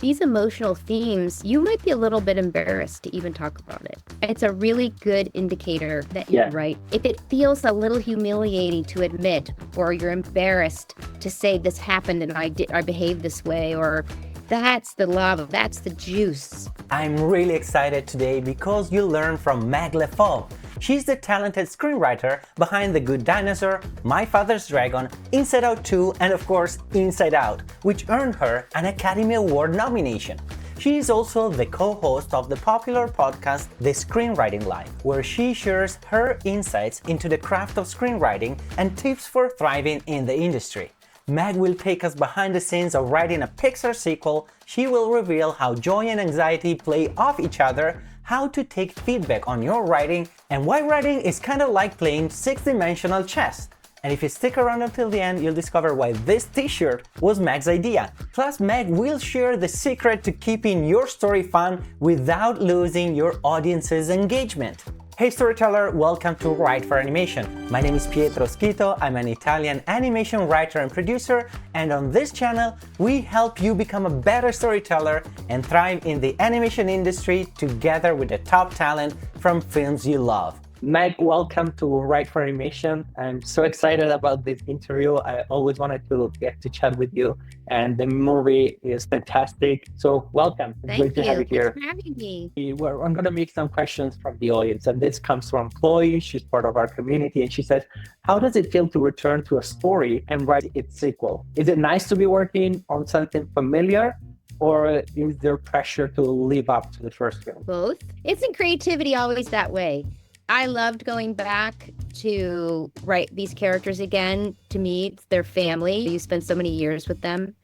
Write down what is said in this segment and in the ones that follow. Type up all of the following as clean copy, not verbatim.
These emotional themes, you might be a little bit embarrassed to even talk about it. It's a really good indicator that you're right. If it feels a little humiliating to admit, or you're embarrassed to say this happened and I behaved this way, or that's the love, that's the juice. I'm really excited today because you'll learn from Meg LeFauve. She's the talented screenwriter behind The Good Dinosaur, My Father's Dragon, Inside Out 2, and of course, Inside Out, which earned her an Academy Award nomination. She is also the co-host of the popular podcast The Screenwriting Life, where she shares her insights into the craft of screenwriting and tips for thriving in the industry. Meg will take us behind the scenes of writing a Pixar sequel. She will reveal how joy and anxiety play off each other, how to take feedback on your writing, and why writing is kind of like playing six-dimensional chess. And if you stick around until the end, you'll discover why this t-shirt was Meg's idea. Plus, Meg will share the secret to keeping your story fun without losing your audience's engagement. Hey storyteller, welcome to Write for Animation. My name is Pietro Schito, I'm an Italian animation writer and producer, and on this channel, we help you become a better storyteller and thrive in the animation industry together with the top talent from films you love. Meg, welcome to Write for Animation. I'm so excited about this interview. I always wanted to get to chat with you, and the movie is fantastic. So welcome. Thank Great to have you here. Thanks for having me. I'm going to make some questions from the audience, and this comes from Chloe. She's part of our community, and she says, how does it feel to return to a story and write its sequel? Is it nice to be working on something familiar, or is there pressure to live up to the first film? Both. Isn't creativity always that way? I loved going back to write these characters again. To me, it's their family. You spend so many years with them.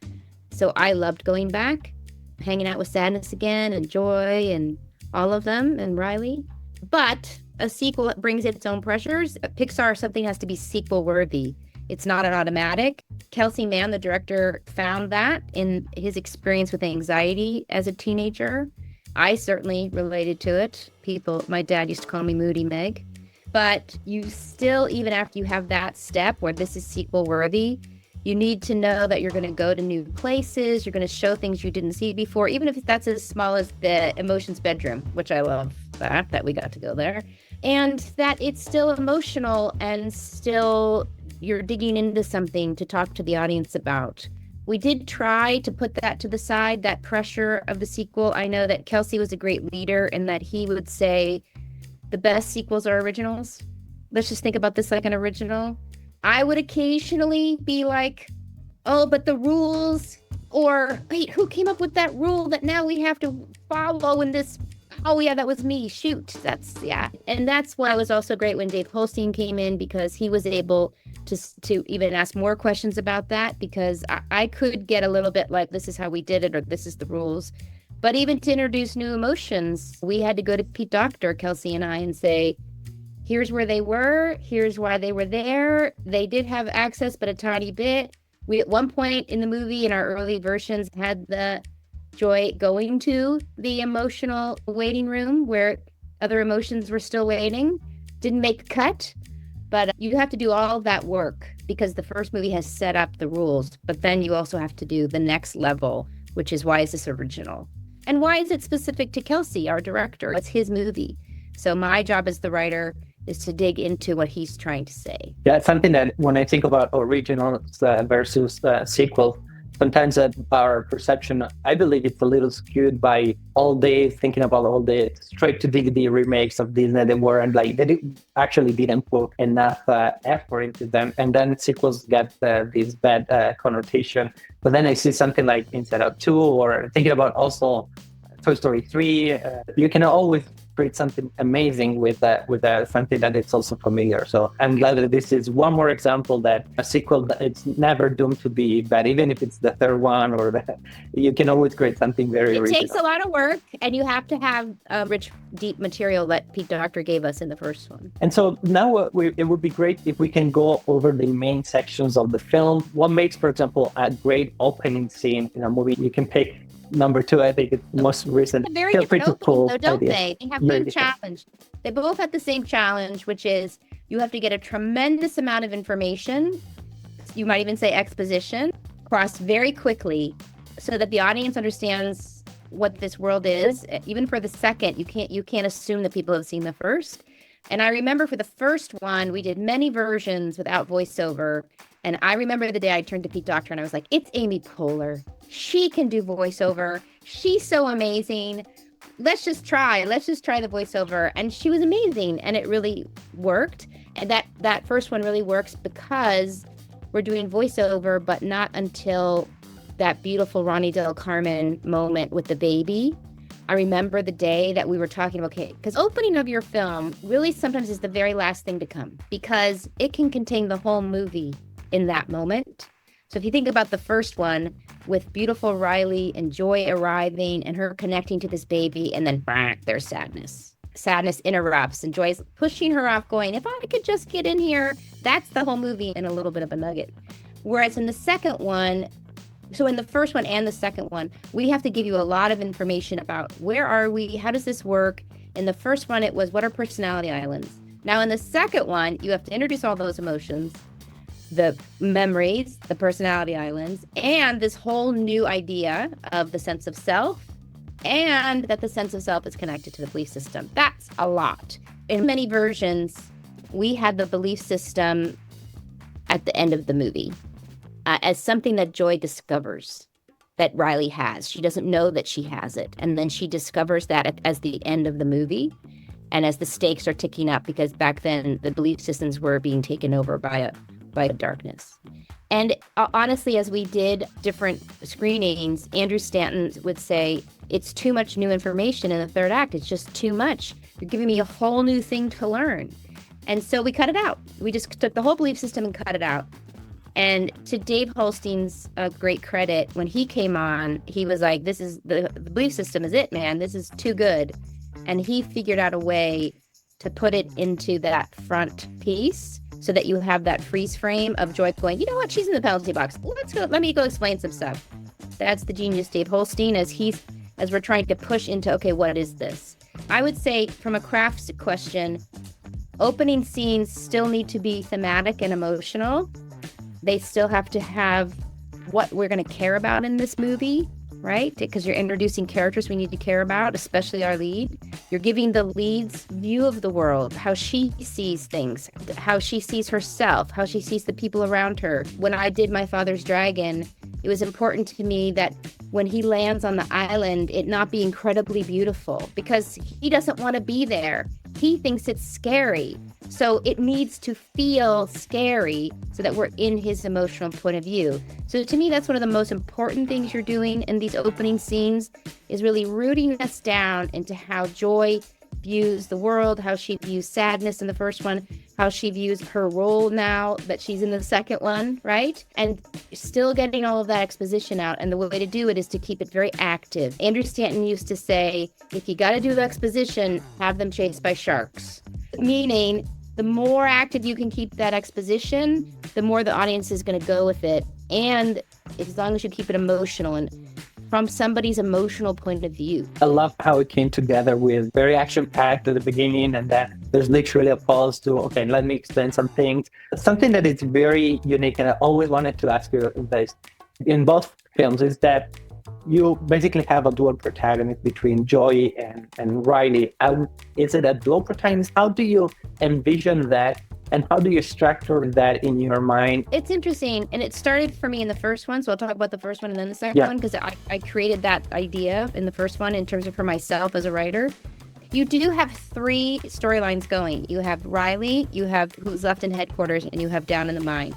So I loved going back, hanging out with Sadness again and Joy and all of them and Riley. But a sequel brings its own pressures. At Pixar, something has to be sequel worthy. It's not an automatic. Kelsey Mann, the director, found that in his experience with anxiety as a teenager. I certainly related to it. My dad used to call me Moody Meg. But you still, even after you have that step where this is sequel worthy, you need to know that you're going to go to new places. You're going to show things you didn't see before, even if that's as small as the emotions bedroom, which I love that we got to go there. And that it's still emotional and still you're digging into something to talk to the audience about. We did try to put that to the side, that pressure of the sequel. I know that Kelsey was a great leader in that he would say the best sequels are originals. Let's just think about this like an original. I would occasionally be like, oh, but the rules, or wait, who came up with that rule that now we have to follow in this? Oh yeah, that was me. Shoot, yeah. And that's why it was also great when Dave Holstein came in, because he was able to even ask more questions about that, because I could get a little bit like, this is how we did it, or this is the rules. But even to introduce new emotions, we had to go to Pete Doctor, Kelsey and I, and say, here's where they were, here's why they were there. They did have access, but a tiny bit. We, at one point in the movie, in our early versions, had the Joy going to the emotional waiting room where other emotions were still waiting. Didn't make the cut, but you have to do all that work because the first movie has set up the rules, but then you also have to do the next level, which is, why is this original? And why is it specific to Kelsey, our director? It's his movie. So my job as the writer is to dig into what he's trying to say. Yeah, it's something that when I think about originals versus sequel, sometimes our perception, I believe, it's a little skewed by all day thinking about all the straight to DVD remakes of Disney that weren't like, they actually didn't put enough effort into them. And then sequels get this bad connotation. But then I see something like Inside Out 2, or thinking about also Toy Story 3. You can always create something amazing with something that it's also familiar. So I'm glad that this is one more example that a sequel, it's never doomed to be bad, even if it's the third one, or you can always create something very original. It takes a lot of work, and you have to have rich, deep material that Pete Docter gave us in the first one. And so now it would be great if we can go over the main sections of the film. What makes, for example, a great opening scene in a movie? You can pick number 2, I think it's most recent. Very Feel free to pull though, don't ideas. they? They have the challenge. They both have the same challenge, which is you have to get a tremendous amount of information. You might even say exposition, across very quickly, so that the audience understands what this world is. Even for the second, you can't assume that people have seen the first. And I remember for the first one, we did many versions without voiceover. And I remember the day I turned to Pete Docter and I was like, it's Amy Poehler. She can do voiceover. She's so amazing. Let's just try the voiceover. And she was amazing. And it really worked. And that first one really works because we're doing voiceover, but not until that beautiful Ronnie Del Carmen moment with the baby. I remember the day that we were talking about, okay, because opening of your film really sometimes is the very last thing to come because it can contain the whole movie in that moment. So if you think about the first one with beautiful Riley and Joy arriving and her connecting to this baby, and then there's sadness. Sadness interrupts and Joy's pushing her off going, if I could just get in here, that's the whole movie in a little bit of a nugget. Whereas in the second one, so in the first one and the second one, we have to give you a lot of information about where are we, how does this work? In the first one, it was what are personality islands? Now in the second one, you have to introduce all those emotions, the memories, the personality islands, and this whole new idea of the sense of self, and that the sense of self is connected to the belief system. That's a lot. In many versions, we had the belief system at the end of the movie. As something that Joy discovers that Riley has. She doesn't know that she has it. And then she discovers that as the end of the movie and as the stakes are ticking up, because back then the belief systems were being taken over by a darkness. And honestly, as we did different screenings, Andrew Stanton would say, it's too much new information in the third act. It's just too much. You're giving me a whole new thing to learn. And so we cut it out. We just took the whole belief system and cut it out. And to Dave Holstein's great credit, when he came on, he was like, this is the belief system is it, man. This is too good. And he figured out a way to put it into that front piece so that you have that freeze frame of Joy going, you know what, she's in the penalty box. Let me go explain some stuff. That's the genius Dave Holstein as we're trying to push into, okay, what is this? I would say from a crafts question, opening scenes still need to be thematic and emotional. They still have to have what we're going to care about in this movie, right? Because you're introducing characters we need to care about, especially our lead. You're giving the lead's view of the world, how she sees things, how she sees herself, how she sees the people around her. When I did My Father's Dragon, it was important to me that when he lands on the island, it not be incredibly beautiful because he doesn't want to be there. He thinks it's scary. So it needs to feel scary so that we're in his emotional point of view. So to me, that's one of the most important things you're doing in these opening scenes is really rooting us down into how Joy views the world, how she views sadness in the first one, how she views her role now that she's in the second one, right? And still getting all of that exposition out. And the way to do it is to keep it very active. Andrew Stanton used to say, if you got to do the exposition, have them chased by sharks. Meaning, the more active you can keep that exposition, the more the audience is going to go with it. And as long as you keep it emotional and from somebody's emotional point of view. I love how it came together with very action-packed at the beginning, and then there's literally a pause to, okay, let me explain some things. Something that is very unique, and I always wanted to ask you this in both films, is that you basically have a dual protagonist between Joy and Riley. Is it a dual protagonist? How do you envision that? And how do you structure that in your mind? It's interesting. And it started for me in the first one. So I'll talk about the first one and then the second one, because I created that idea in the first one in terms of for myself as a writer. You do have three storylines going. You have Riley, you have Who's Left in Headquarters, and you have Down in the Mind.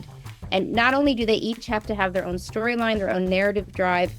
And not only do they each have to have their own storyline, their own narrative drive,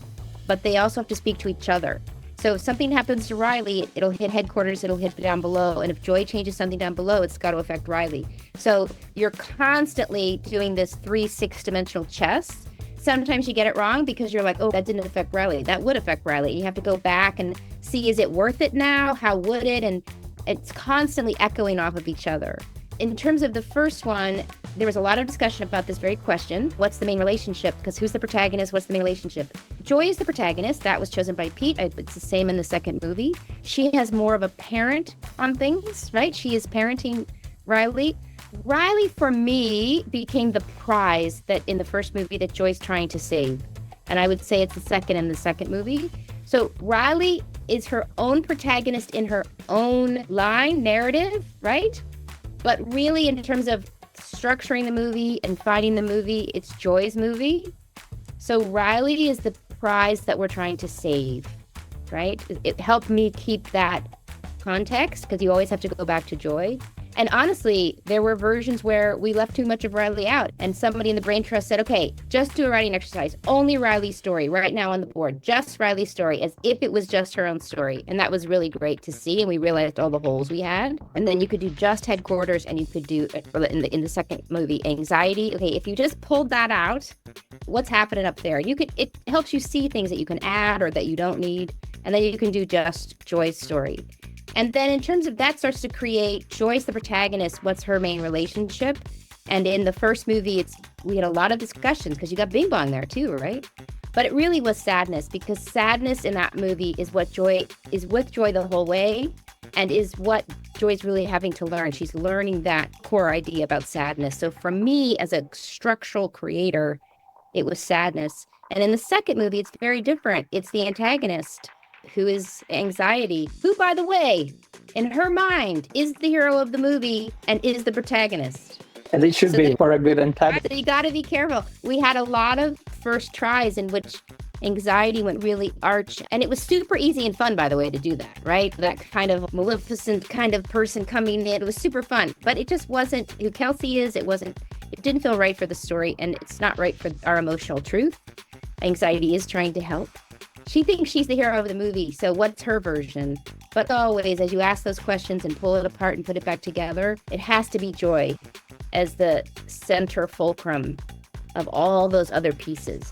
but they also have to speak to each other. So if something happens to Riley, it'll hit Headquarters, it'll hit Down Below. And if Joy changes something down below, it's got to affect Riley. So you're constantly doing this 6-dimensional chess. Sometimes you get it wrong because you're like, oh, that didn't affect Riley. That would affect Riley. You have to go back and see, is it worth it now? How would it? And it's constantly echoing off of each other. In terms of the first one, there was a lot of discussion about this very question. What's the main relationship? Because who's the protagonist? What's the main relationship? Joy is the protagonist. That was chosen by Pete. It's the same in the second movie. She has more of a parent on things, right? She is parenting Riley. Riley, for me, became the prize that in the first movie that Joy's trying to save. And I would say it's in the second movie. So Riley is her own protagonist in her own line narrative, right? But really, in terms of structuring the movie and finding the movie, it's Joy's movie. So Riley is the prize that we're trying to save, right? It helped me keep that context because you always have to go back to Joy. And honestly, there were versions where we left too much of Riley out. And somebody in the Brain Trust said, okay, just do a writing exercise. Only Riley's story right now on the board. Just Riley's story, as if it was just her own story. And that was really great to see. And we realized all the holes we had. And then you could do just headquarters, and you could do, in the second movie, anxiety. Okay, if you just pulled that out, what's happening up there? It helps you see things that you can add or that you don't need. And then you can do just Joy's story. And then in terms of that starts to create Joyce, the protagonist, what's her main relationship? And in the first movie, we had a lot of discussions because you got Bing Bong there too, right? But it really was sadness, because sadness in that movie is what Joy is with Joy the whole way, and is what Joy's really having to learn. She's learning that core idea about sadness. So for me, as a structural creator, it was sadness. And in the second movie, it's very different. It's the antagonist, who is anxiety, who, by the way, in her mind, is the hero of the movie and is the protagonist. And it should be for a good antagonist. So you got to be careful. We had a lot of first tries in which anxiety went really arch. And it was super easy and fun, by the way, to do that, right? That kind of maleficent kind of person coming in. It was super fun. But it just wasn't who Kelsey is. It didn't feel right for the story. And it's not right for our emotional truth. Anxiety is trying to help. She thinks she's the hero of the movie, so what's her version? But always, as you ask those questions and pull it apart and put it back together, it has to be Joy as the center fulcrum of all those other pieces,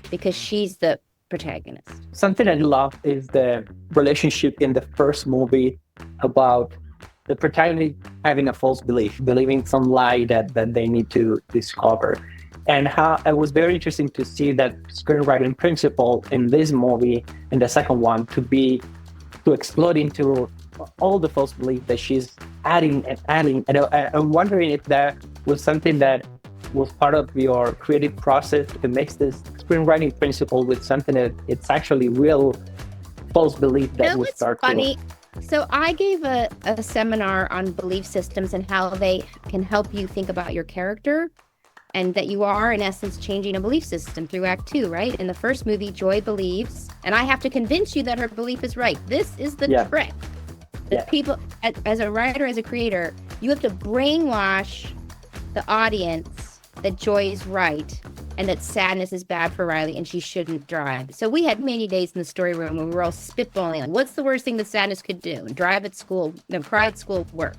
because she's the protagonist. Something I love is the relationship in the first movie about the protagonist having a false belief, believing some lie that they need to discover. And how it was very interesting to see that screenwriting principle in this movie, in the second one, to explode into all the false beliefs that she's adding. And I'm wondering if that was something that was part of your creative process to mix this screenwriting principle with something that it's actually real false belief that would start funny. So I gave a seminar on belief systems and how they can help you think about your character. And that you are, in essence, changing a belief system through Act 2, right? In the first movie, Joy believes, and I have to convince you that her belief is right. This is the trick. That people, as a writer, as a creator, you have to brainwash the audience that Joy is right and that sadness is bad for Riley and she shouldn't drive. So we had many days in the story room where we were all spitballing, like, what's the worst thing that sadness could do? And drive at school, cry at school worked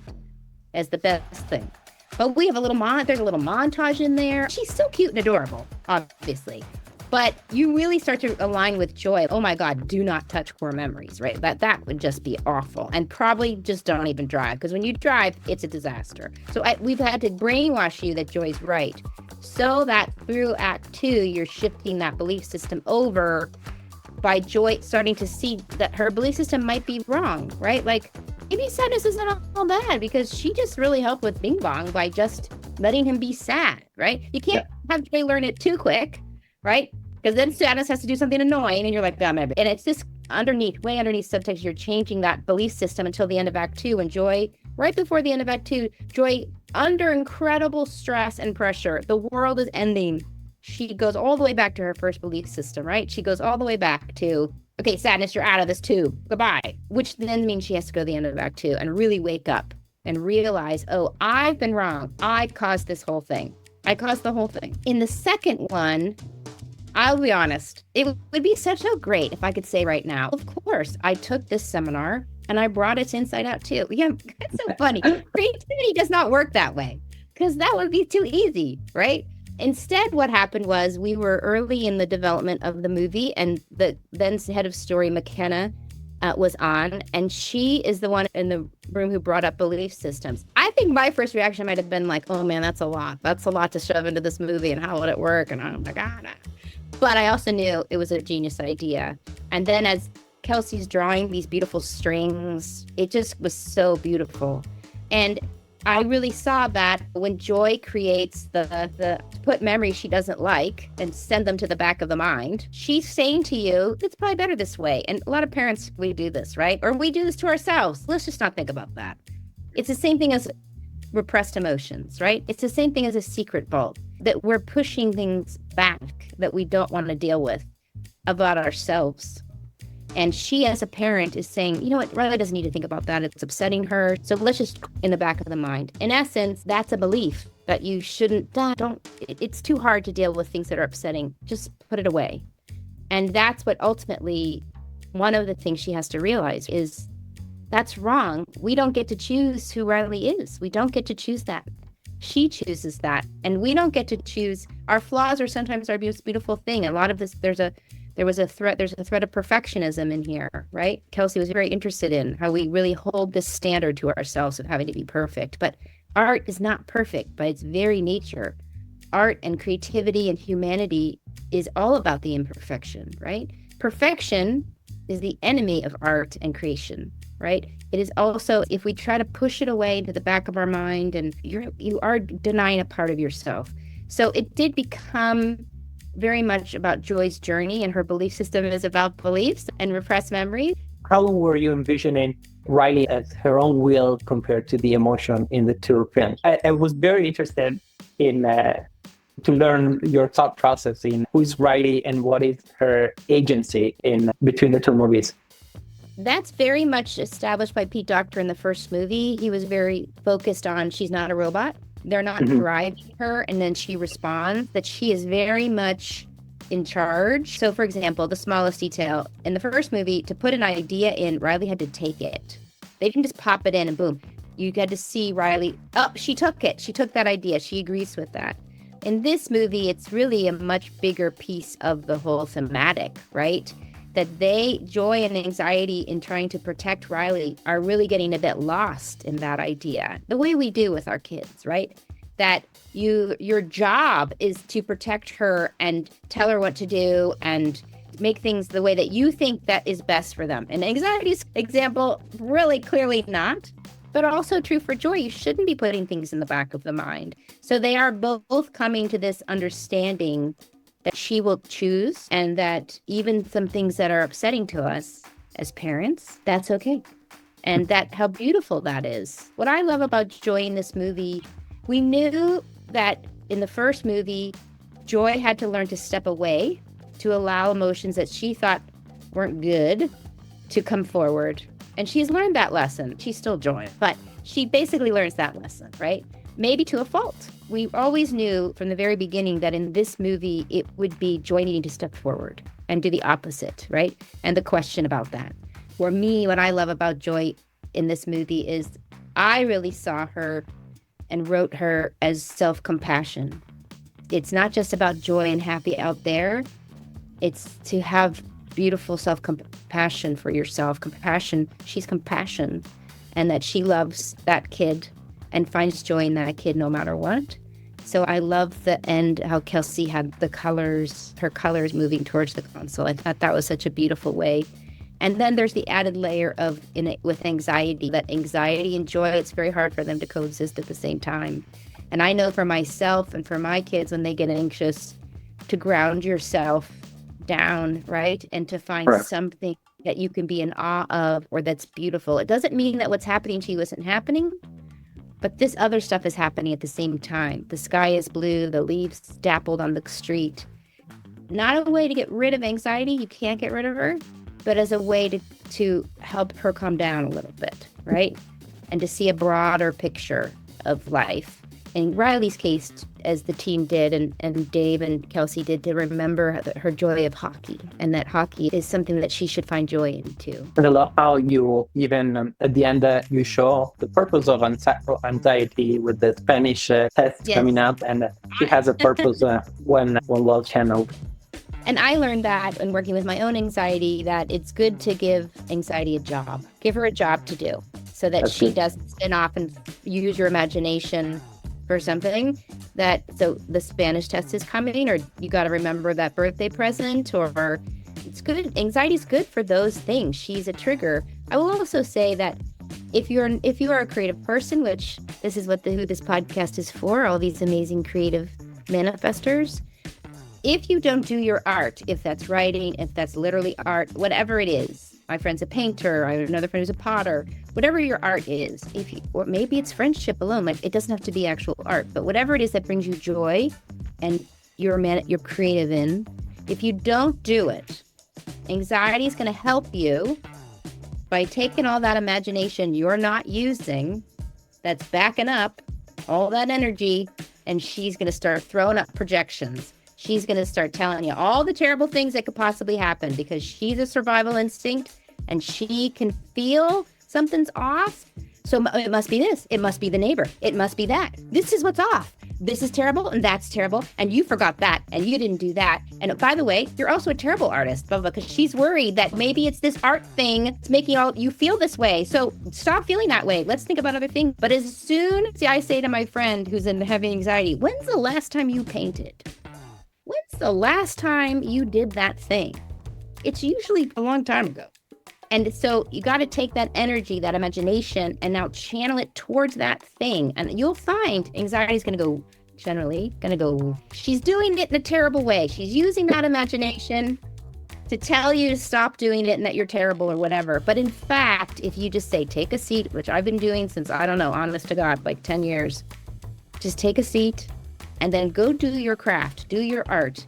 as the best thing. But we have there's a little montage in there. She's so cute and adorable, obviously. But you really start to align with Joy. Oh my God, do not touch core memories, right? That would just be awful. And probably just don't even drive, because when you drive, it's a disaster. So we've had to brainwash you that Joy's right, so that through Act 2, you're shifting that belief system over by Joy starting to see that her belief system might be wrong, right? Like, maybe sadness isn't all bad because she just really helped with Bing Bong by just letting him be sad, right? You can't have Joy learn it too quick, right? Because then sadness has to do something annoying and you're like, damn it. And it's just way underneath subtext, you're changing that belief system until the end of Act 2. And Joy, right before the end of Act 2, Joy, under incredible stress and pressure, the world is ending. She goes all the way back to her first belief system, right? She goes all the way back to, okay, sadness, you're out of this too. Goodbye. Which then means she has to go to the end of Act 2 and really wake up and realize, oh, I've been wrong. I caused this whole thing. I caused the whole thing. In the second one, I'll be honest, it would be so great if I could say right now, of course, I took this seminar and I brought it to Inside Out too. Yeah, it's so funny. Creativity does not work that way because that would be too easy, right? Instead, what happened was we were early in the development of the movie, and the then head of story, McKenna, was on, and she is the one in the room who brought up belief systems. I think my first reaction might have been like, oh man, that's a lot. That's a lot to shove into this movie, and how would it work? And oh my God. But I also knew it was a genius idea. And then as Kelsey's drawing these beautiful strings, it just was so beautiful. And I really saw that when Joy creates the put memories she doesn't like and send them to the back of the mind, she's saying to you, it's probably better this way. And a lot of parents, we do this, right? Or we do this to ourselves. Let's just not think about that. It's the same thing as repressed emotions, right? It's the same thing as a secret vault, that we're pushing things back that we don't want to deal with about ourselves. And she, as a parent, is saying, you know what, Riley doesn't need to think about that. It's upsetting her. So let's just in the back of the mind. In essence, that's a belief that you shouldn't, it's too hard to deal with things that are upsetting. Just put it away. And that's what ultimately, one of the things she has to realize is that's wrong. We don't get to choose who Riley is. We don't get to choose that. She chooses that. And we don't get to choose. Our flaws are sometimes our most beautiful thing. A lot of this, there's a threat of perfectionism in here, right? Kelsey was very interested in how we really hold this standard to ourselves of having to be perfect. But art is not perfect by its very nature. Art and creativity and humanity is all about the imperfection, right? Perfection is the enemy of art and creation, right? It is also, if we try to push it away into the back of our mind, and you are denying a part of yourself. So it did become very much about Joy's journey, and her belief system is about beliefs and repressed memories. How were you envisioning Riley as her own will compared to the emotion in the two films? I was very interested in to learn your thought process in who's Riley and what is her agency in between the two movies. That's very much established by Pete Docter in the first movie. He was very focused on she's not a robot. They're not driving her, and then she responds that she is very much in charge. So, for example, the smallest detail in the first movie, to put an idea in, Riley had to take it. They didn't just pop it in and boom. You got to see Riley. Oh, she took it. She took that idea. She agrees with that. In this movie, it's really a much bigger piece of the whole thematic, right? That Joy and anxiety in trying to protect Riley are really getting a bit lost in that idea. The way we do with our kids, right? That your job is to protect her and tell her what to do and make things the way that you think that is best for them. And anxiety's example, really clearly not, but also true for Joy. You shouldn't be putting things in the back of the mind. So they are both coming to this understanding that she will choose, and that even some things that are upsetting to us as parents, that's okay. And that how beautiful that is. What I love about Joy in this movie, we knew that in the first movie, Joy had to learn to step away to allow emotions that she thought weren't good to come forward. And she's learned that lesson. She's still Joy, but she basically learns that lesson, right? Maybe to a fault. We always knew from the very beginning that in this movie, it would be Joy needing to step forward and do the opposite, right? And the question about that. For me, what I love about Joy in this movie is I really saw her and wrote her as self-compassion. It's not just about joy and happy out there. It's to have beautiful self-compassion for yourself. Compassion, she's compassion, and that she loves that kid and finds joy in that kid no matter what. So I love the end, how Kelsey had her colors moving towards the console. I thought that was such a beautiful way. And then there's the added layer with anxiety, that anxiety and joy, it's very hard for them to coexist at the same time. And I know for myself and for my kids, when they get anxious, to ground yourself down, right? And to find something that you can be in awe of or that's beautiful. It doesn't mean that what's happening to you isn't happening, but this other stuff is happening at the same time. The sky is blue, the leaves dappled on the street. Not a way to get rid of anxiety, you can't get rid of her, but as a way to help her calm down a little bit, right? And to see a broader picture of life. In Riley's case, as the team did, and Dave and Kelsey did, to remember her joy of hockey, and that hockey is something that she should find joy in too. And I love how you even at the end you show the purpose of anxiety with the Spanish test coming up, and she has a purpose when well channeled. And I learned that in working with my own anxiety, that it's good to give anxiety a job. Give her a job to do so that That's she good. Doesn't spin off and use your imagination for something. So the Spanish test is coming, or you got to remember that birthday present, or it's good. Anxiety is good for those things. She's a trigger. I will also say that If you are a creative person, which this is who this podcast is for, all these amazing creative manifestors, if you don't do your art, if that's writing, if that's literally art, whatever it is, my friend's a painter, I have another friend who's a potter, whatever your art is, or maybe it's friendship alone, like it doesn't have to be actual art, but whatever it is that brings you joy and you're creative in, if you don't do it, anxiety is going to help you by taking all that imagination you're not using, that's backing up all that energy, and she's going to start throwing up projections. She's going to start telling you all the terrible things that could possibly happen because she's a survival instinct and she can feel something's off. So it must be this. It must be the neighbor. It must be that. This is what's off. This is terrible and that's terrible. And you forgot that and you didn't do that. And by the way, you're also a terrible artist, blah, blah, because she's worried that maybe it's this art thing that's making you feel this way. So stop feeling that way. Let's think about other things. But I say to my friend who's in heavy anxiety, when's the last time you painted? When's the last time you did that thing? It's usually a long time ago. And so you got to take that energy, that imagination, and now channel it towards that thing. And you'll find anxiety is going to go, she's doing it in a terrible way. She's using that imagination to tell you to stop doing it and that you're terrible or whatever. But in fact, if you just say, take a seat, which I've been doing since, I don't know, honest to God, like 10 years, just take a seat and then go do your craft, do your art,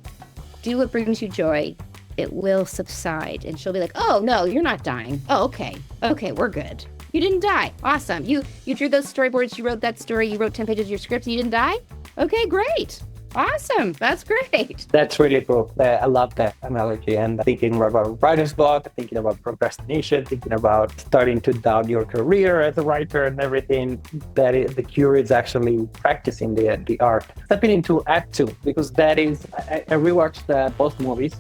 do what brings you joy. It will subside. And she'll be like, oh, no, you're not dying. Oh, okay. Okay, we're good. You didn't die. Awesome. You drew those storyboards. You wrote that story. You wrote 10 pages of your script and you didn't die? Okay, great. Awesome. That's great. That's really cool. I love that analogy. And thinking about writer's block, thinking about procrastination, thinking about starting to doubt your career as a writer and everything, the cure is actually practicing the art. Stepping into Act 2, because that is, I rewatched both movies.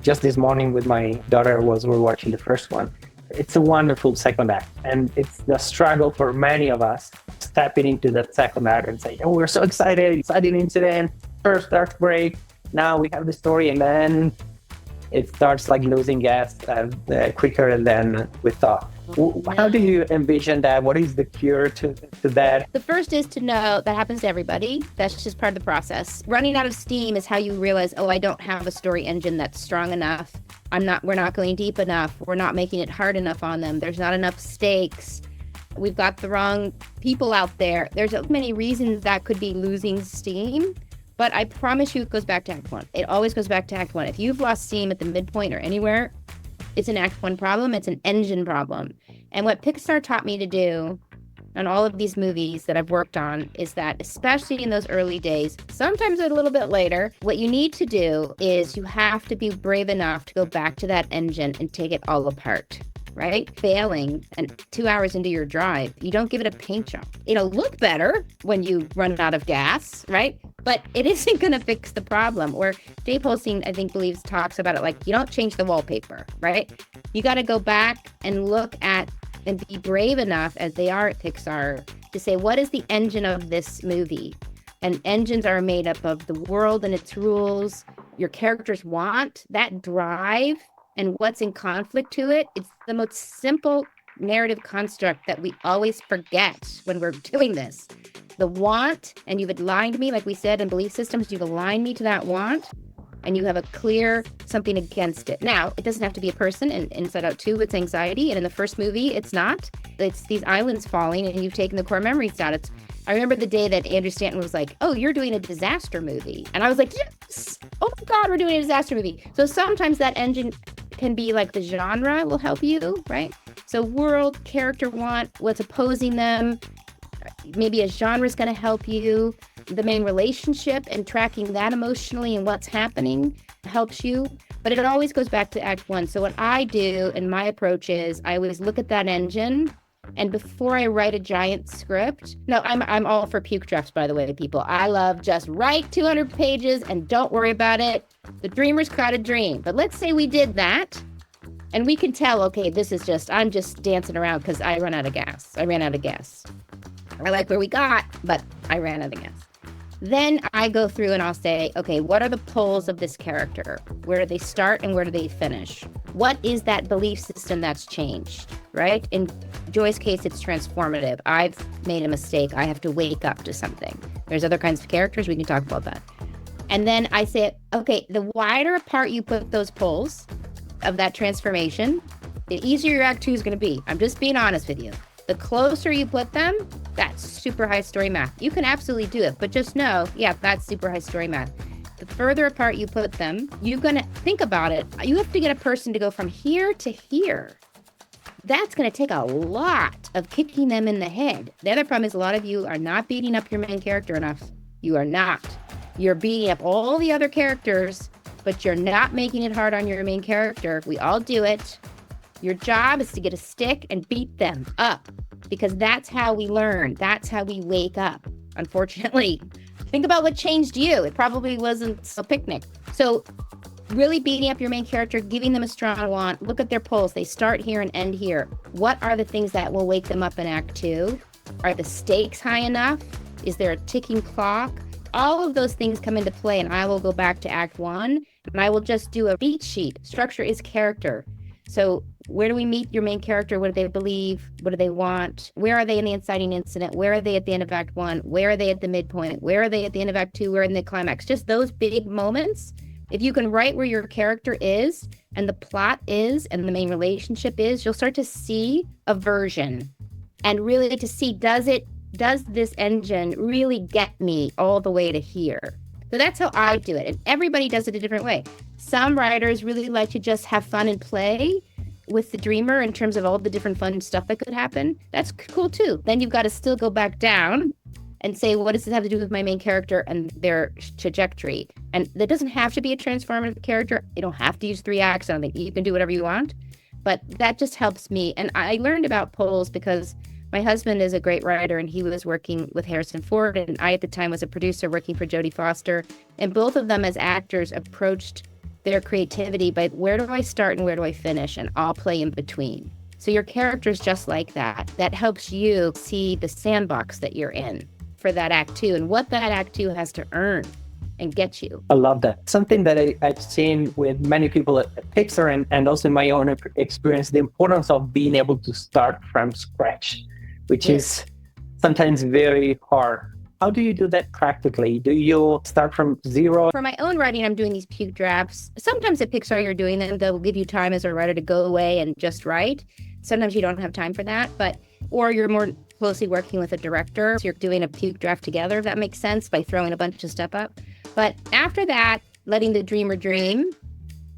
Just this morning with my daughter we're watching the first one. It's a wonderful second act. And it's the struggle for many of us stepping into that second act and saying, oh, we're so excited, exciting incident, first arc break. Now we have the story. And then it starts like losing gas quicker than we thought. How do you envision that? What is the cure to that? The first is to know that happens to everybody. That's just part of the process. Running out of steam is how you realize, oh, I don't have a story engine that's strong enough. We're not going deep enough. We're not making it hard enough on them. There's not enough stakes. We've got the wrong people out there. There's so many reasons that could be losing steam. But I promise you it goes back to Act 1. It always goes back to Act 1. If you've lost steam at the midpoint or anywhere, it's an Act 1 problem. It's an engine problem. And what Pixar taught me to do on all of these movies that I've worked on is that, especially in those early days, sometimes a little bit later, what you need to do is you have to be brave enough to go back to that engine and take it all apart. Right? Failing and 2 hours into your drive, you don't give it a paint job. It'll look better when you run out of gas, right? But it isn't going to fix the problem. Or Dave Holstein, I think, talks about it like you don't change the wallpaper, right? You got to go back and look at and be brave enough, as they are at Pixar, to say, what is the engine of this movie? And engines are made up of the world and its rules. Your characters want that drive and what's in conflict to it. It's the most simple narrative construct that we always forget when we're doing this. The want, and you've aligned me, like we said, in belief systems, you've aligned me to that want, and you have a clear something against it. Now, it doesn't have to be a person. In Inside Out 2, it's anxiety. And in the first movie, it's not. It's these islands falling, and you've taken the core memories down. I remember the day that Andrew Stanton was like, oh, you're doing a disaster movie. And I was like, yes! Oh my God, we're doing a disaster movie. So sometimes that engine can be like the genre will help you, right? So world, character want, what's opposing them. Maybe a genre is going to help you. The main relationship and tracking that emotionally and what's happening helps you. But it always goes back to Act 1. So what I do and my approach is I always look at that engine. And before I write a giant script, no, I'm all for puke drafts, by the way, people. I love just write 200 pages and don't worry about it. The dreamer's got a dream. But let's say we did that and we can tell, okay, I'm just dancing around because I ran out of gas. I like where we got, but I ran out of gas. Then I go through and I'll say, okay, what are the poles of this character? Where do they start and where do they finish? What is that belief system that's changed, right? And Joy's case, it's transformative. I've made a mistake. I have to wake up to something. There's other kinds of characters. We can talk about that. And then I say, okay, the wider apart you put those poles of that transformation, the easier your act 2 is going to be. I'm just being honest with you. The closer you put them, that's super high story math. You can absolutely do it, but just know, yeah, that's super high story math. The further apart you put them, you're going to think about it. You have to get a person to go from here to here. That's going to take a lot of kicking them in the head. The other problem is a lot of you are not beating up your main character enough. You are not. You're beating up all the other characters, but you're not making it hard on your main character. We all do it. Your job is to get a stick and beat them up, because that's how we learn. That's how we wake up. Unfortunately, think about what changed you. It probably wasn't a picnic. So really beating up your main character, giving them a strong want. Look at their pulse. They start here and end here. What are the things that will wake them up in Act 2? Are the stakes high enough? Is there a ticking clock? All of those things come into play, and I will go back to Act 1, and I will just do a beat sheet. Structure is character. So where do we meet your main character? What do they believe? What do they want? Where are they in the inciting incident? Where are they at the end of Act 1? Where are they at the midpoint? Where are they at the end of Act 2? Where are they in the climax? Just those big moments. If you can write where your character is and the plot is and the main relationship is, you'll start to see a version, and really to see, does this engine really get me all the way to here? So that's how I do it. And everybody does it a different way. Some writers really like to just have fun and play with the dreamer in terms of all the different fun stuff that could happen. That's cool too. Then you've got to still go back down and say, what does this have to do with my main character and their trajectory? And that doesn't have to be a transformative character. You don't have to use 3 acts. I don't think you can do whatever you want. But that just helps me. And I learned about polls because my husband is a great writer, and he was working with Harrison Ford, and I at the time was a producer working for Jodie Foster. And both of them as actors approached their creativity by, where do I start and where do I finish? And I'll play in between. So your character is just like that. That helps you see the sandbox that you're in for that Act 2 and what that Act 2 has to earn and get you. I love that. Something that I've seen with many people at Pixar and also in my own experience, the importance of being able to start from scratch, which is sometimes very hard. How do you do that practically? Do you start from zero? For my own writing, I'm doing these puke drafts. Sometimes at Pixar, you're doing them. They'll give you time as a writer to go away and just write. Sometimes you don't have time for that, or you're more closely working with a director. So you're doing a puke draft together, if that makes sense, by throwing a bunch of stuff up. But after that, letting the dreamer dream,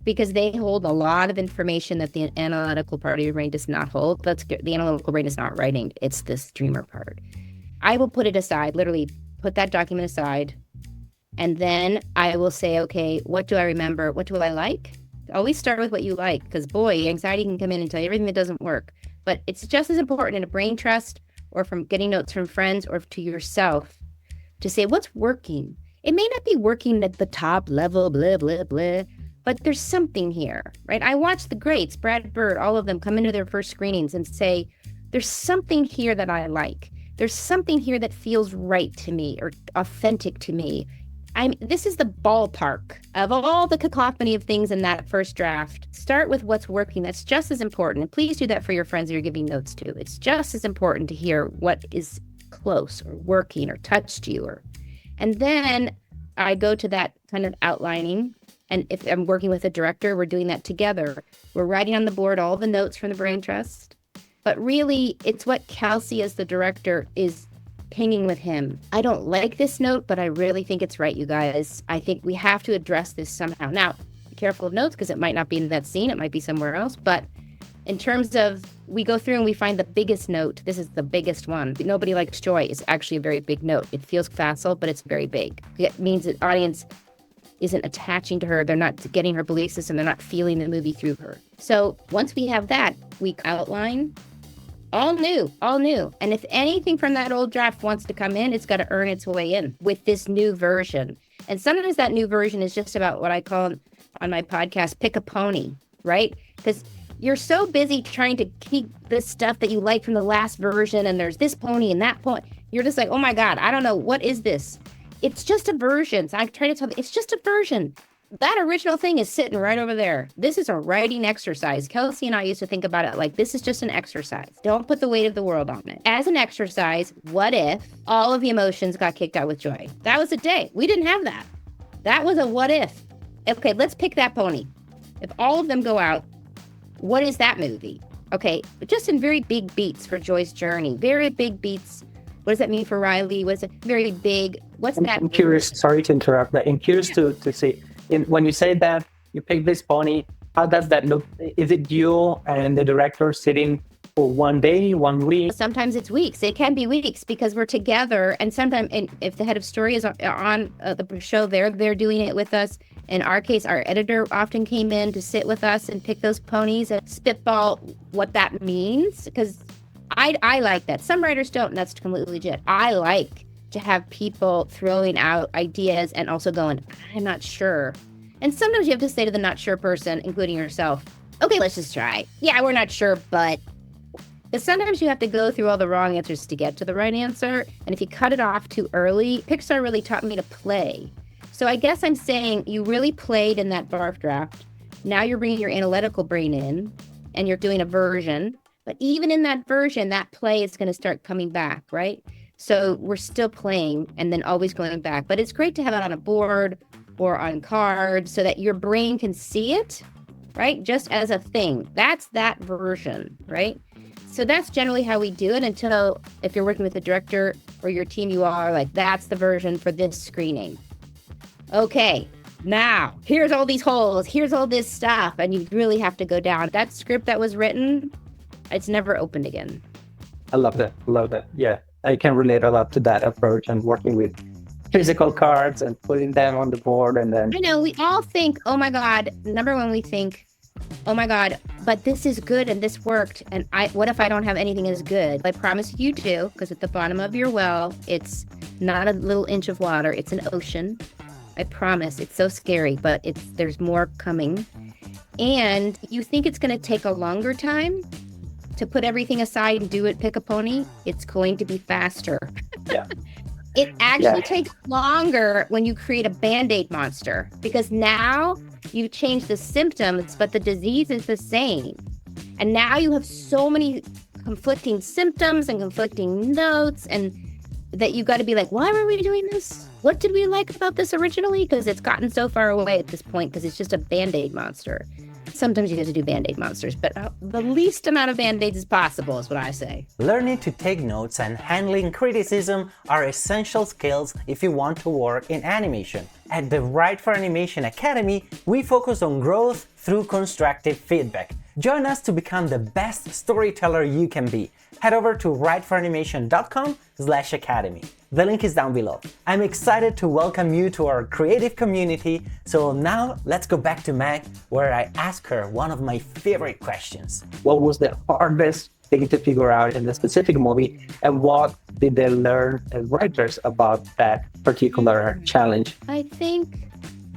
because they hold a lot of information that the analytical part of your brain does not hold. The analytical brain is not writing. It's this dreamer part. I will put it aside, literally put that document aside. And then I will say, okay, what do I remember? What do I like? Always start with what you like, because boy, anxiety can come in and tell you everything that doesn't work. But it's just as important in a brain trust or from getting notes from friends or to yourself to say what's working. It may not be working at the top level, blah, blah, blah, but there's something here, right? I watch the greats, Brad Bird, all of them come into their first screenings and say, there's something here that I like. There's something here that feels right to me or authentic to me. This is the ballpark of all the cacophony of things in that first draft. Start with what's working. That's just as important. And please do that for your friends that you're giving notes to. It's just as important to hear what is close or working or touched you. And then I go to that kind of outlining. And if I'm working with a director, we're doing that together. We're writing on the board all the notes from the brain trust. But really, it's what Kelsey as the director is pinging with him. I don't like this note, but I really think it's right, you guys. I think we have to address this somehow. Now, be careful of notes because it might not be in that scene. It might be somewhere else. But in terms of, we go through and we find the biggest note. This is the biggest one. Nobody Likes Joy is actually a very big note. It feels facile, but it's very big. It means the audience isn't attaching to her. They're not getting her belief system. They're not feeling the movie through her. So once we have that, we outline all new. And if anything from that old draft wants to come in, it's got to earn its way in with this new version. And sometimes that new version is just about what I call on my podcast, pick a pony, right? Because you're so busy trying to keep this stuff that you like from the last version, and there's this pony and that pony. You're just like, oh my God, I don't know, what is this? It's just a version. So I try to tell them, it's just a version. That original thing is sitting right over there. This is a writing exercise. Kelsey and I used to think about it like this is just an exercise. Don't put the weight of the world on it. As an exercise, what if all of the emotions got kicked out with joy? That was a day. We didn't have that. That was a what if. Okay, let's pick that pony. If all of them go out, what is that movie? Okay, but just in very big beats for Joy's journey. Very big beats. What does that mean for Riley? What's a very big? What's that? I'm curious. Sorry to interrupt, but I'm curious to see. When you say that you pick this pony, how does that look? Is it you and the director sitting for one day, 1 week? Sometimes it's weeks. It can be weeks because we're together. And sometimes, and if the head of story is on the show, they're doing it with us. In our case, our editor often came in to sit with us and pick those ponies and spitball what that means. Because I like that. Some writers don't, and that's completely legit. I like to have people throwing out ideas and also going, I'm not sure. And sometimes you have to say to the not sure person, including yourself, okay, let's just try. Yeah, we're not sure, but sometimes you have to go through all the wrong answers to get to the right answer. And if you cut it off too early, Pixar really taught me to play. So I guess I'm saying you really played in that barf draft. Now you're bringing your analytical brain in and you're doing a version. But even in that version, that play is going to start coming back, right? So we're still playing and then always going back. But it's great to have it on a board or on cards so that your brain can see it, right? Just as a thing. That's that version, right? So that's generally how we do it until if you're working with a director or your team, you all are like, that's the version for this screening. Okay, now here's all these holes. Here's all this stuff. And you really have to go down. That script that was written, it's never opened again. I love that. Love that. Yeah. I can relate a lot to that approach and working with physical cards and putting them on the board and then. I know we all think, oh my God, number one, we think, oh my God, but this is good and this worked. And what if I don't have anything as good? I promise you do, because at the bottom of your well, it's not a little inch of water, it's an ocean. I promise. It's so scary, but there's more coming. And you think it's going to take a longer time to put everything aside and do it, pick a pony? It's going to be faster. Yeah. It actually takes longer when you create a Band-Aid monster, because now you change the symptoms, but the disease is the same. And now you have so many conflicting symptoms and conflicting notes, and that you've got to be like, why were we doing this? What did we like about this originally? Because it's gotten so far away at this point because it's just a Band-Aid monster. Sometimes you have to do Band-Aid monsters, but the least amount of Band-Aids is possible is what I say. Learning to take notes and handling criticism are essential skills if you want to work in animation. At the WFA Animation Academy, we focus on growth through constructive feedback. Join us to become the best storyteller you can be. Head over to writeforanimation.com/academy. The link is down below. I'm excited to welcome you to our creative community. So now let's go back to Meg, where I ask her one of my favorite questions. What was the hardest thing to figure out in the specific movie, and what did they learn as writers about that particular challenge? I think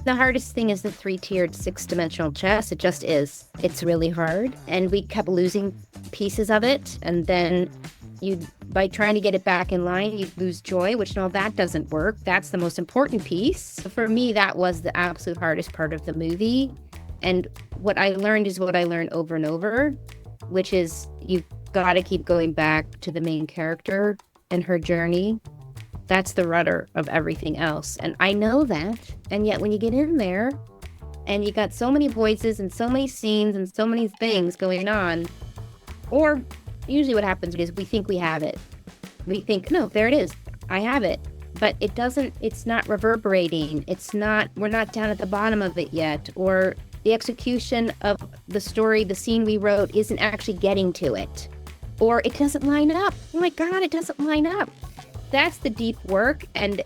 the hardest thing is the 3-tiered 6-dimensional chess. It just is. It's really hard. And we kept losing pieces of it. And then by trying to get it back in line, you lose joy, which no, that doesn't work. That's the most important piece. For me, that was the absolute hardest part of the movie. And what I learned is what I learned over and over, which is you've got to keep going back to the main character and her journey. That's the rudder of everything else. And I know that. And yet when you get in there and you got so many voices and so many scenes and so many things going on, or usually what happens is we think we have it. We think, no, there it is. I have it. But it's not reverberating. We're not down at the bottom of it yet. Or the execution of the story, the scene we wrote isn't actually getting to it. Or it doesn't line up. Oh my God, it doesn't line up. That's the deep work, and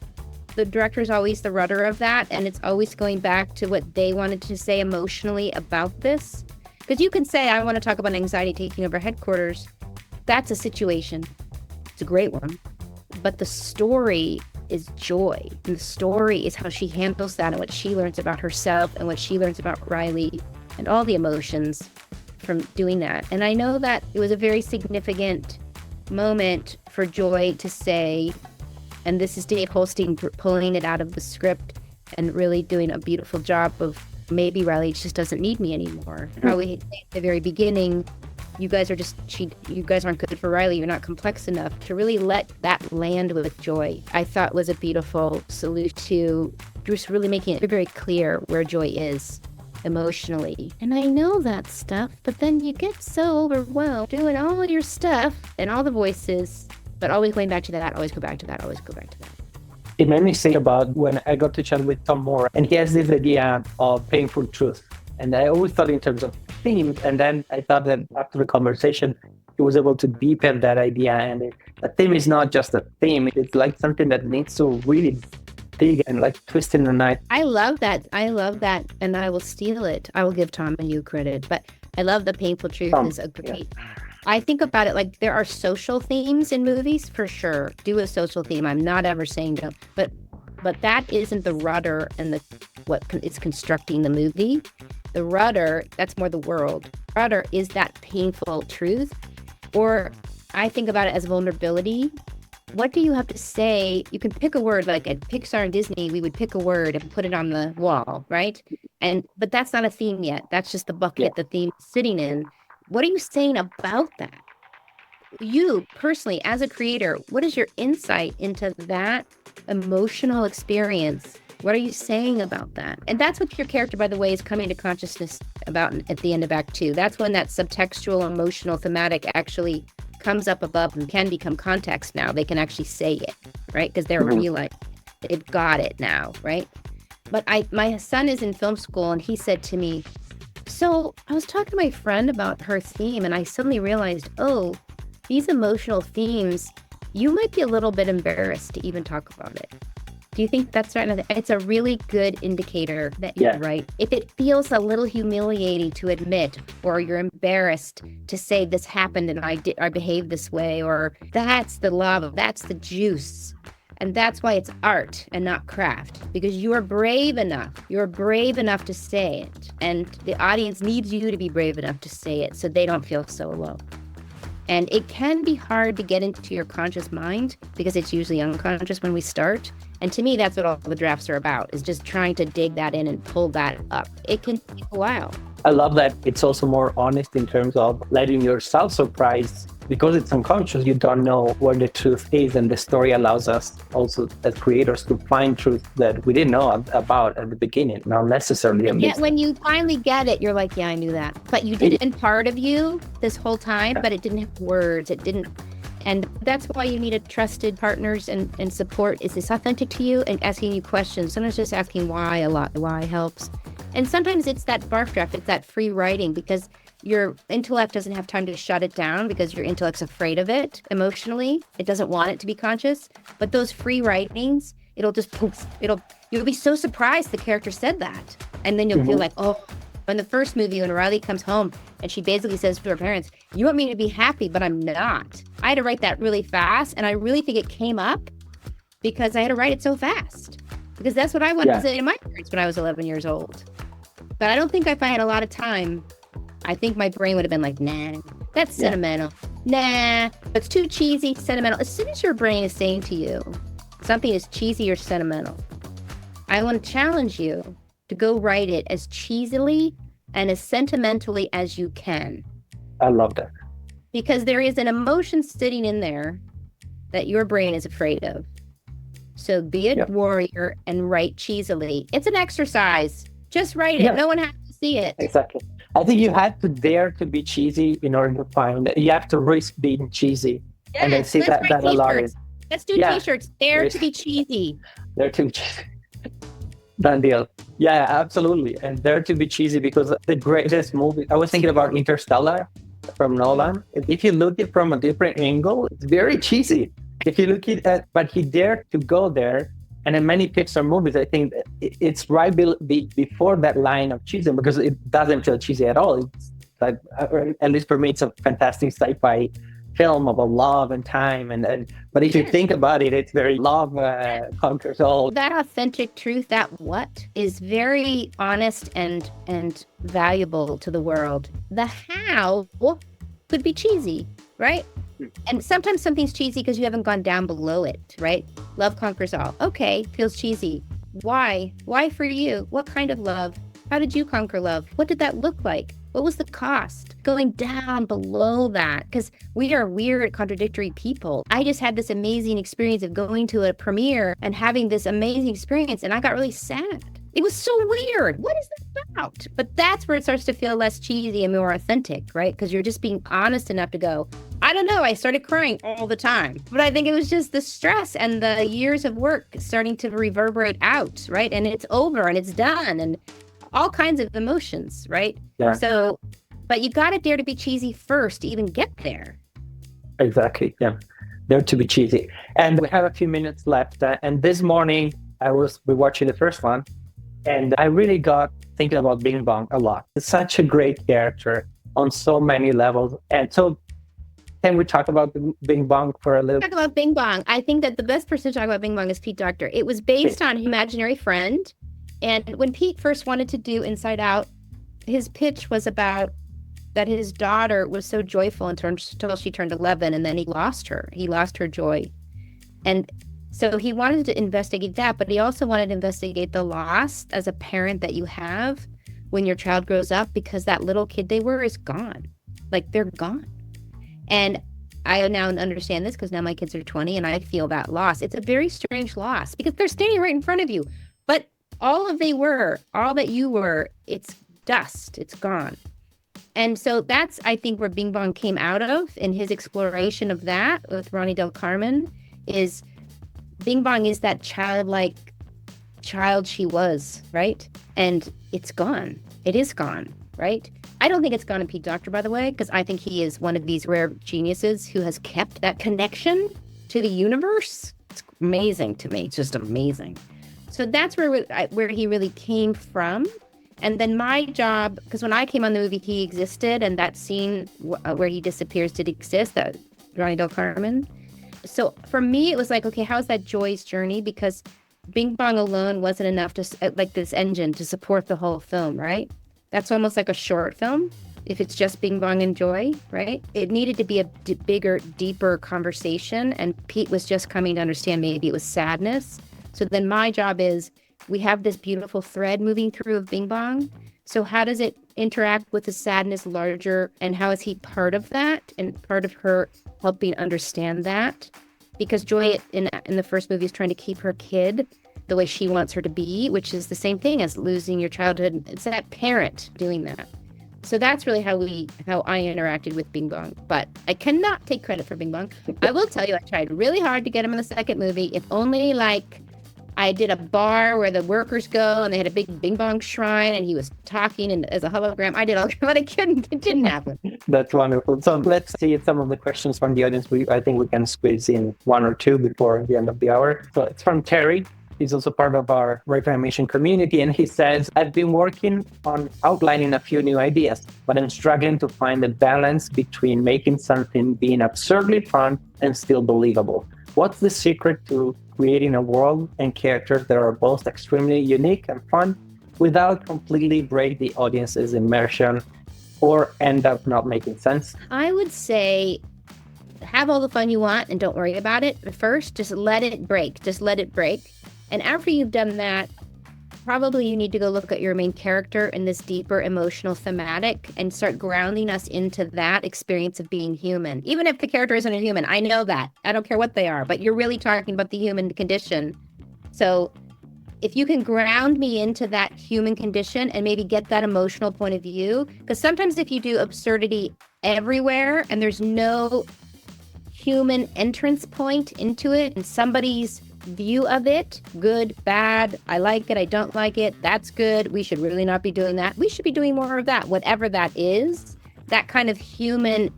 the director is always the rudder of that, and it's always going back to what they wanted to say emotionally about this. Because you can say, I want to talk about anxiety taking over headquarters. That's a situation. It's a great one. But the story is joy. And the story is how she handles that and what she learns about herself and what she learns about Riley and all the emotions from doing that. And I know that it was a very significant moment for Joy to say, and this is Dave Holstein pulling it out of the script, and really doing a beautiful job of maybe Riley just doesn't need me anymore. Probably at the very beginning, you guys aren't good for Riley. You're not complex enough to really let that land with Joy. I thought was a beautiful salute to Bruce, really making it very clear where Joy is emotionally. And I know that stuff, but then you get so overwhelmed doing all of your stuff and all the voices, but always going back to that, always go back to that, always go back to that. It made me think about when I got to chat with Tom Moore, and he has this idea of painful truth. And I always thought in terms of themes, and then I thought that after the conversation, he was able to deepen that idea. And a theme is not just a theme; it's like something that needs to really dig and like twist in the night. I love that, and I will steal it. I will give Tom and you credit, but I love the painful truth is a great. Yeah. I think about it like there are social themes in movies for sure. Do a social theme. I'm not ever saying don't, but that isn't the rudder and what is constructing the movie. The rudder, that's more the world. Rudder is that painful truth. Or I think about it as vulnerability. What do you have to say? You can pick a word, like at Pixar and Disney, we would pick a word and put it on the wall, right? But that's not a theme yet. That's just the bucket the theme is sitting in. What are you saying about that? You personally, as a creator, what is your insight into that emotional experience? What are you saying about that? And that's what your character, by the way, is coming to consciousness about at the end of Act 2. That's when that subtextual, emotional, thematic actually comes up above and can become context now. They can actually say it, right? Because they're realizing they've got it now, right? But my son is in film school, and he said to me, so I was talking to my friend about her theme, and I suddenly realized, oh, these emotional themes, you might be a little bit embarrassed to even talk about it. Do you think that's right? It's a really good indicator that you're right. If it feels a little humiliating to admit, or you're embarrassed to say this happened and I behaved this way, or that's the love, that's the juice. And that's why it's art and not craft, because you are brave enough. You're brave enough to say it. And the audience needs you to be brave enough to say it so they don't feel so alone. And it can be hard to get into your conscious mind because it's usually unconscious when we start. And to me, that's what all the drafts are about, is just trying to dig that in and pull that up. It can take a while. I love that it's also more honest in terms of letting yourself surprise. Because it's unconscious, you don't know where the truth is, and the story allows us also as creators to find truth that we didn't know about at the beginning, not necessarily. Yeah, when you finally get it, you're like, yeah, I knew that. But you did it in part of you this whole time, but it didn't have words. It didn't. And that's why you need a trusted partners and support. Is this authentic to you? And asking you questions. Sometimes just asking why a lot. Why helps. And sometimes it's that barf draft. It's that free writing, because your intellect doesn't have time to shut it down because your intellect's afraid of it emotionally. It doesn't want it to be conscious. But those free writings, it'll just poof. You'll be so surprised the character said that. And then you'll feel like, oh, in the first movie, when Riley comes home and she basically says to her parents, you want me to be happy, but I'm not. I had to write that really fast. And I really think it came up because I had to write it so fast. Because that's what I wanted to say to my parents when I was 11 years old. But I don't think if I had a lot of time, I think my brain would have been like, nah, that's sentimental. Nah, it's too cheesy, sentimental. As soon as your brain is saying to you, something is cheesy or sentimental, I want to challenge you to go write it as cheesily and as sentimentally as you can. I love that. Because there is an emotion sitting in there that your brain is afraid of. So be a warrior and write cheesily. It's an exercise. Just write it. No one has to see it. Exactly. I think you have to dare to be cheesy in order to find it. You have to risk being cheesy. Yes, and I see that a lot. Let's do t-shirts. Dare to be cheesy. Dare to be cheesy. Done deal. Yeah, absolutely. And dare to be cheesy, because the greatest movie, I was thinking about Interstellar from Nolan. If you look at it from a different angle, it's very cheesy. If you look at it, but he dared to go there. And in many Pixar movies, I think it's right before that line of cheesy, because it doesn't feel cheesy at all. It's like, at least for me, it's a fantastic sci-fi film about love and time. But if you think about it, it's very love conquers all. That authentic truth, that what is very honest and valuable to the world. The how could be cheesy, right? And sometimes something's cheesy because you haven't gone down below it, right? Love conquers all. Okay, feels cheesy. Why? Why for you? What kind of love? How did you conquer love? What did that look like? What was the cost? Going down below that, because we are weird, contradictory people. I just had this amazing experience of going to a premiere and having this amazing experience, and I got really sad. It was so weird. What is that about? But that's where it starts to feel less cheesy and more authentic, right? Because you're just being honest enough to go, I don't know, I started crying all the time. But I think it was just the stress and the years of work starting to reverberate out, right? And it's over and it's done and all kinds of emotions, right? Yeah. So, but you got to dare to be cheesy first to even get there. Exactly. Yeah. Dare to be cheesy. And we have a few minutes left. And this morning, I was rewatching the first one, and I really got thinking about Bing Bong a lot. It's such a great character on so many levels. And so, can we talk about Bing Bong for a little? Talk about Bing Bong. I think that the best person to talk about Bing Bong is Pete Docter. It was based on imaginary friend. And when Pete first wanted to do Inside Out, his pitch was about that his daughter was so joyful until she turned 11, and then he lost her. He lost her joy. And so he wanted to investigate that, but he also wanted to investigate the loss as a parent that you have when your child grows up, because that little kid they were is gone. Like, they're gone. And I now understand this because now my kids are 20 and I feel that loss. It's a very strange loss because they're standing right in front of you. But all that you were, it's dust, it's gone. And so that's, I think, where Bing Bong came out of in his exploration of that with Ronnie Del Carmen, is Bing Bong is that childlike child she was, right? And it's gone. It is gone, right? I don't think it's gone in Pete Docter, by the way, because I think he is one of these rare geniuses who has kept that connection to the universe. It's amazing to me. It's just amazing. So that's where he really came from. And then my job, because when I came on the movie, he existed, and that scene where he disappears did exist, that Ronnie Del Carmen. So for me, it was like, okay, how's that Joy's journey? Because Bing Bong alone wasn't enough to, like this engine to support the whole film, right? That's almost like a short film if it's just Bing Bong and Joy, right? It needed to be a bigger, deeper conversation, and Pete was just coming to understand maybe it was sadness. So then my job is, we have this beautiful thread moving through of Bing Bong. So how does it interact with the sadness larger, and how is he part of that and part of her helping understand that? Because Joy in the first movie is trying to keep her kid the way she wants her to be, which is the same thing as losing your childhood. It's that parent doing that. So that's really how I interacted with Bing Bong. But I cannot take credit for Bing Bong. I will tell you, I tried really hard to get him in the second movie. If only I did a bar where the workers go and they had a big Bing Bong shrine and he was talking and as a hologram. I did all, but I couldn't. It didn't happen. That's wonderful. So let's see some of the questions from the audience. I think we can squeeze in one or two before the end of the hour. So it's from Terry. He's also part of our Writer Animation community. And he says, I've been working on outlining a few new ideas, but I'm struggling to find the balance between making something being absurdly fun and still believable. What's the secret to creating a world and characters that are both extremely unique and fun without completely break the audience's immersion or end up not making sense? I would say have all the fun you want and don't worry about it. But first, just let it break. And after you've done that, probably you need to go look at your main character in this deeper emotional thematic and start grounding us into that experience of being human. Even if the character isn't a human, I know that. I don't care what they are, but you're really talking about the human condition. So if you can ground me into that human condition and maybe get that emotional point of view, because sometimes if you do absurdity everywhere and there's no human entrance point into it and somebody's view of it, good, bad, I like it, I don't like it, that's good, we should really not be doing that, we should be doing more of that, whatever that is, that kind of human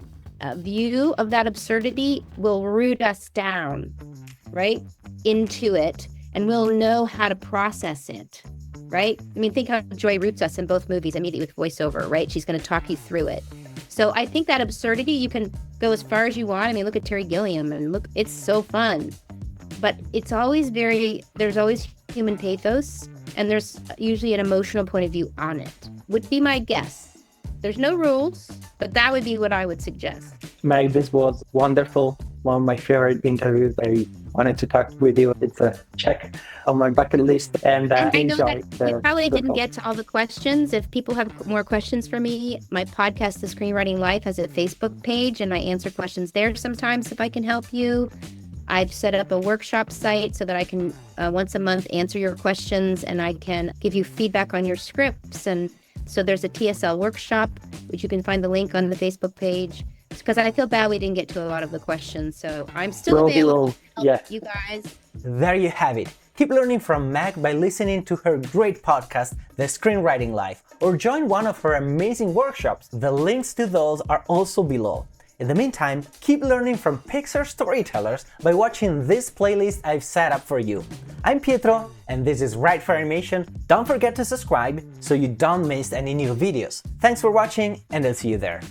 view of that absurdity will root us down, right, into it, and we'll know how to process it, right? I mean, think how Joy roots us in both movies immediately with voiceover, right? She's going to talk you through it. So I think that absurdity, you can go as far as you want. I mean, look at Terry Gilliam, and look, it's so fun. But it's always there's always human pathos, and there's usually an emotional point of view on it, would be my guess. There's no rules, but that would be what I would suggest. Meg, this was wonderful. One of my favorite interviews. I wanted to talk with you. It's a check on my bucket list, and And I know enjoy that we probably the didn't talk. get to all the questions. If people have more questions for me, my podcast, The Screenwriting Life, has a Facebook page, and I answer questions there sometimes if I can help you. I've set up a workshop site so that I can once a month answer your questions, and I can give you feedback on your scripts. And so there's a TSL workshop, which you can find the link on the Facebook page, because I feel bad we didn't get to a lot of the questions. So I'm still Well available below, to help yeah. you guys. There you have it. Keep learning from Meg by listening to her great podcast, The Screenwriting Life, or join one of her amazing workshops. The links to those are also below. In the meantime, keep learning from Pixar storytellers by watching this playlist I've set up for you. I'm Pietro, and this is Write for Animation. Don't forget to subscribe so you don't miss any new videos. Thanks for watching, and I'll see you there.